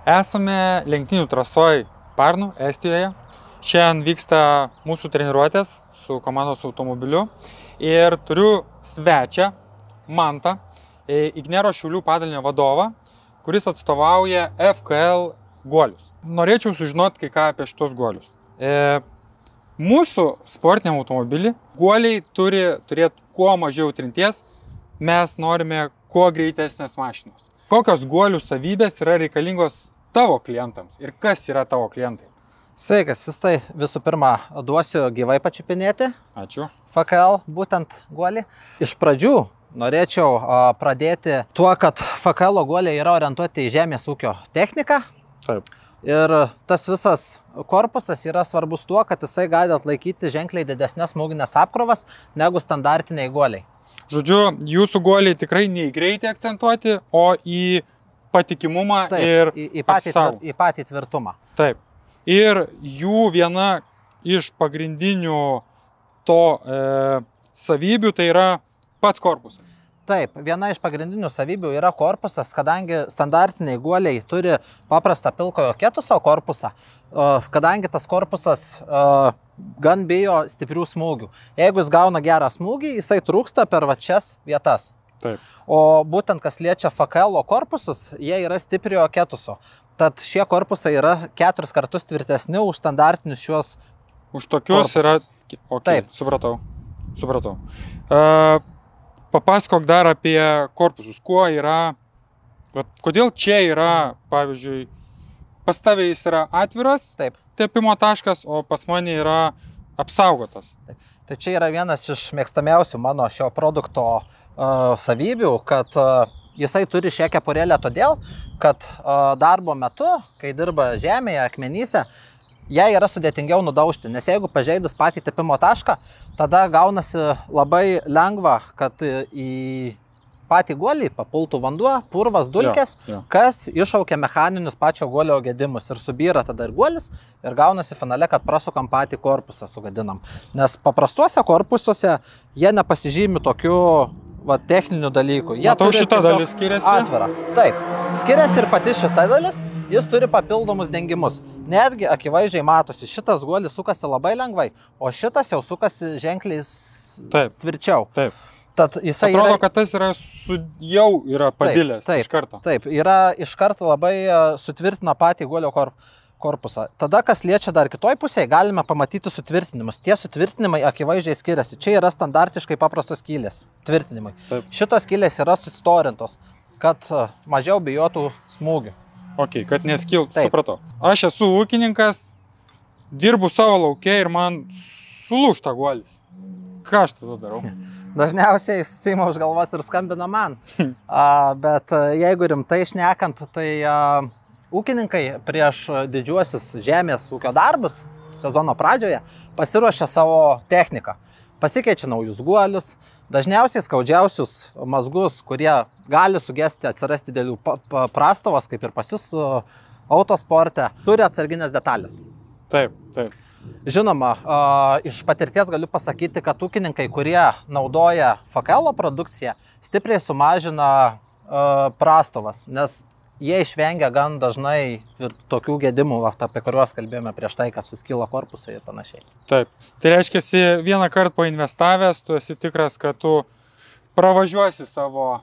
Esame lenktynių trasoj Parnų, Estijoje. Šiandien vyksta mūsų treniruotės su komandos automobiliu ir turiu svečią, Mantą, Ignero Šiaulių padalinio vadovą, kuris atstovauja FKL guolius. Norėčiau sužinoti kai ką apie šitos guolius. Mūsų sportiniam automobilį guoliai turi turėti kuo mažiau trinties, mes norime kuo greitesnės mašinos. Kokios guolių savybės yra reikalingos tavo klientams ir kas yra tavo klientai? Sveikas, Justai. Visų pirma, duosiu gyvai pačiupinėti. Ačiū. FKL būtent guolį. Iš pradžių norėčiau pradėti tuo, kad FKL guoliai yra orientuoti į žemės ūkio techniką. Taip. Ir tas visas korpusas yra svarbus tuo, kad jisai gali atlaikyti ženkliai didesnės smūginės apkrovas negu standartiniai guoliai. Žodžiu, jūsų guoliai tikrai ne į greitį akcentuoti, o į patikimumą. Taip, ir į patį tvirtumą. Taip. Ir jų viena iš pagrindinių to savybių tai yra pats korpusas. Taip, viena iš pagrindinių savybių yra korpusas, kadangi standartiniai guoliai turi paprastą pilkojo ketuso korpusą, kadangi tas korpusas gan bijo stiprių smūgių. Jeigu jis gauna gerą smūgį, jisai trūksta per va šias vietas. Taip. O būtent kas liečia FKL korpusus, jie yra stipriojo ketuso. Tad šie korpusai yra 4 kartus tvirtesni už standartinius šios Už tokius korpusus. yra... Okay, Taip. Supratau. Papasakok dar apie korpusus. Kuo yra... Kodėl čia yra, pavyzdžiui, pas tavę jis yra atviras Taip. tepimo taškas, o pas mane yra apsaugotas? Taip. Tai čia yra vienas iš mėgstamiausių mano šio produkto savybių, kad jisai turi šią kepurėlę todėl, kad darbo metu, kai dirba žemėje, akmenyse, ją yra sudėtingiau nudaužti, nes jeigu pažeidus patį tepimo tašką, tada gaunasi labai lengva, kad į patį guolį papultų vanduo, purvas, dulkės, Jo. kas iššaukia mechaninius pačio guolio gedimus ir subyra tada ir guolis ir gaunasi finale, kad prasukam patį korpusą, sugadinam. Nes paprastuose korpusuose jie nepasižymi tokių techninių dalykų. Jie Matau, turi šita tiesiog dalis skiriasi? Atvira. Taip. Skiriasi ir pati šita dalis, jis turi papildomus dengimus. Netgi akivaizdžiai matosi, šitas guolis sukasi labai lengvai, o šitas jau sukasi ženkliai tvirčiau. Taip. Tad jisai Atrodo, kad tas yra jau yra padilęs taip, iš karto. Taip, yra iš karto labai sutvirtina patį guolio korpusą. Tada, kas liečia dar kitoj pusėje, galime pamatyti sutvirtinimus. Tie sutvirtinimai akivaizdžiai skiriasi. Čia yra standartiškai paprastos skylės tvirtinimai. Taip. Šitos skylės yra sustorintos, kad mažiau bijotų smūgių. Ok, kad neskiltų, supratau. Aš esu ūkininkas, dirbu savo lauke ir man sulūžta guolis. Ką aš tada darau? Dažniausiai susima už galvas ir skambina man. Bet jeigu rimtai šnekant, tai ūkininkai prieš didžiuosius žemės ūkio darbus sezono pradžioje pasiruošia savo techniką. Pasikeičia naujus guolius, dažniausiai skaudžiausius mazgus, kurie gali sugesti atsirasti dėlių prastovas, kaip ir pas jūs autosporte, turi atsarginės detalės. Taip. Žinoma, iš patirties galiu pasakyti, kad ūkininkai, kurie naudoja FKL produkciją, stipriai sumažina prastovas, nes jie išvengia gan dažnai tokių gedimų, apie kuriuos kalbėjome prieš tai, kad suskyla korpusai ir panašiai. Taip. Tai reiškia, vieną kartą painvestavęs, tu esi tikras, kad tu pravažiuosi savo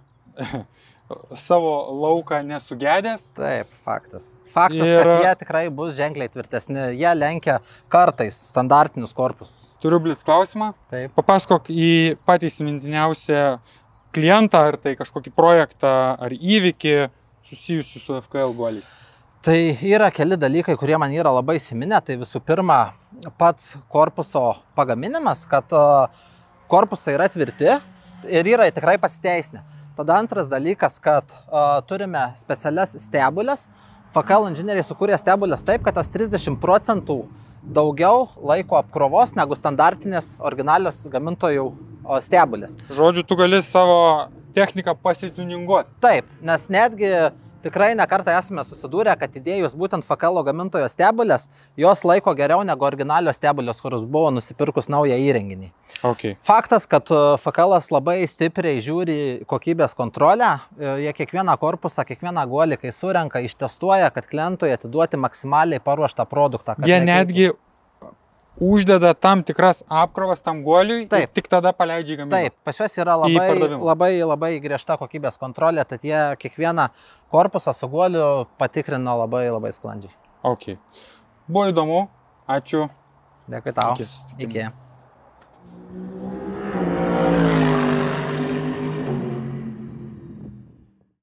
lauką nesugedęs. Taip, faktas. Kad jie tikrai bus ženkliai tvirtesni. Jie lenkia kartais standartinius korpusus. Turiu blitz klausimą. Taip. Papasakok į patį įsimintiniausią klientą, ar tai kažkokį projektą, ar įvykį susijusių su FKL guoliais. Tai yra keli dalykai, kurie man yra labai įsiminę. Tai visų pirma, pats korpuso pagaminimas, kad korpusai yra tvirti ir yra tikrai pasiteisinę. Tada antras dalykas, kad turime specialias stebulės. FKL inžinieriai sukūrė stebulės taip, kad tas 30% daugiau laiko apkrovos negu standartinės originalios gamintojų stebulės. Žodžiu, tu gali savo techniką pasituninguoti. Taip, nes netgi Tikrai nekartą esame susidūrę, kad įdėjus būtent FKL gamintojo stebulės, jos laiko geriau negu originalios stebulės, kuris buvo nusipirkus naują įrenginį. Okay. Faktas, kad FKL labai stipriai žiūri kokybės kontrolę, jie kiekvieną korpusą, kiekvieną guolį, kai surenka, ištestuoja, kad klientui atiduoti maksimaliai paruoštą produktą. Jie netgi uždeda tam tikras apkrovas tam guoliui ir tik tada paleidžia į gamybą. Taip, pas juos yra labai griežta kokybės kontrolė, tad jie kiekvieną korpusą su guoliu patikrina labai sklandžiai. Okay. Buvo įdomu, ačiū. Dėkui tau. Iki.